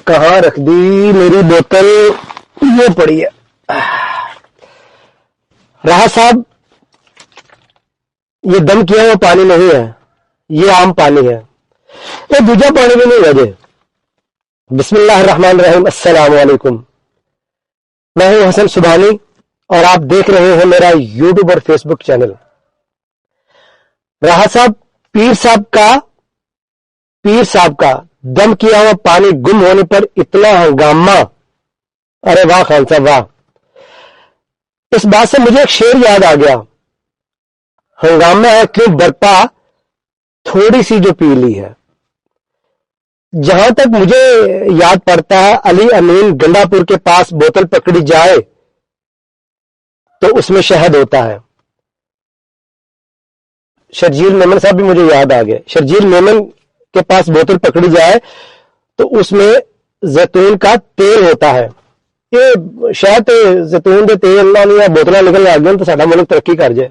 کہاں رکھ دی میری بوتل؟ یہ پڑی ہے. راحت صاحب، یہ دم کیا ہوا پانی نہیں ہے، یہ عام پانی ہے. یہ دوجا پانی بھی نہیں وجہ. بسم اللہ الرحمن الرحیم. السلام علیکم. میں ہوں حسن سبحانی اور آپ دیکھ رہے ہیں میرا یوٹیوب اور فیس بک چینل. راحت صاحب، پیر صاحب کا دم کیا ہوا پانی گم ہونے پر اتنا ہنگامہ. ارے واہ خان صاحب واہ. اس بات سے مجھے ایک شعر یاد آ گیا. ہنگامہ ہے کیوں برپا تھوڑی سی جو پی لی ہے. جہاں تک مجھے یاد پڑتا ہے، علی امین گنڈا پور کے پاس بوتل پکڑی جائے تو اس میں شہد ہوتا ہے. شرجیل میمن صاحب بھی مجھے یاد آ گئے. شرجیل میمن کے پاس بوتل پکڑی جائے تو اس میں زیتون کا تیل ہوتا ہے. یہ شاید زیتون کے تیل نہ بوتل نکلنے آ گیا تو ساڈا ملک ترقی کر جائے.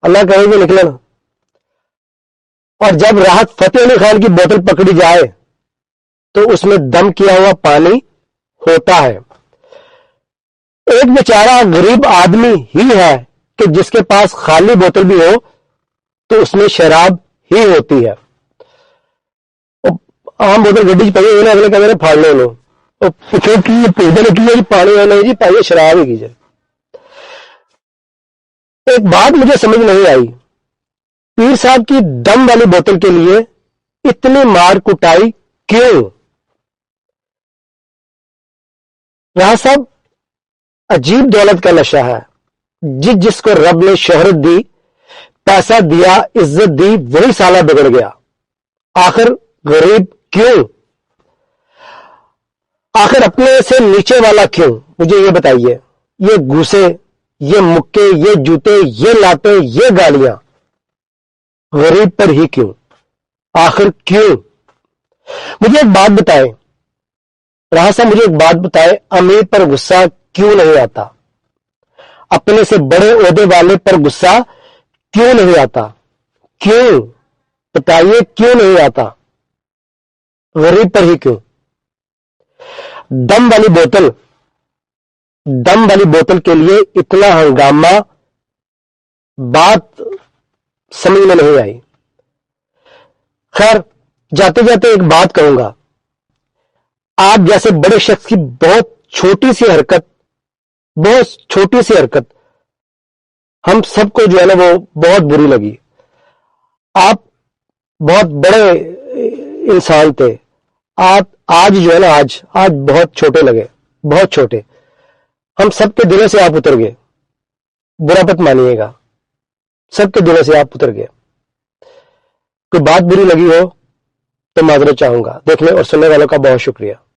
اللہ کرے گی نکلنا. اور جب راحت فتح علی خان کی بوتل پکڑی جائے تو اس میں دم کیا ہوا پانی ہوتا ہے. ایک بیچارہ غریب آدمی ہی ہے کہ جس کے پاس خالی بوتل بھی ہو تو اس میں شراب ہی ہوتی ہے. عام بوتل گڈی پہ اگلے کہتے پھاڑ لو لو پانی نہیں جی پائیے شراب ہی کی جائے. ایک بات مجھے سمجھ نہیں آئی، پیر صاحب کی دم والی بوتل کے لیے اتنی مار کٹائی کیوں؟ راحت صاحب، عجیب دولت کا نشہ ہے. جس کو رب نے شہرت دی، پیسہ دیا، عزت دی، وہی سالہ بگڑ گیا. آخر غریب کیوں؟ آخر اپنے سے نیچے والا کیوں؟ مجھے یہ بتائیے. یہ گھوسے، یہ مکے، یہ جوتے، یہ لاتے، یہ گالیاں غریب پر ہی کیوں؟ آخر کیوں؟ مجھے ایک بات بتائیں راحت صاحب، مجھے ایک بات بتائیں، امیر پر غصہ کیوں نہیں آتا؟ اپنے سے بڑے عہدے والے پر غصہ کیوں نہیں آتا؟ کیوں بتائیے، کیوں نہیں آتا؟ غریب پر ہی کیوں؟ دم والی بوتل کے لیے اتنا ہنگامہ، بات سمجھ میں نہیں آئی. خیر، جاتے جاتے ایک بات کہوں گا. آپ جیسے بڑے شخص کی بہت چھوٹی سی حرکت ہم سب کو جو ہے نا وہ بہت بری لگی. آپ بہت بڑے انسان تھے، آپ آج جو ہے نا آج بہت چھوٹے لگے، بہت چھوٹے. ہم سب کے دلوں سے آپ اتر گئے. برا مت مانیے گا، سب کے دلوں سے آپ اتر گئے. کوئی بات بری لگی ہو تو معذرت چاہوں گا. دیکھنے اور سننے والوں کا بہت شکریہ.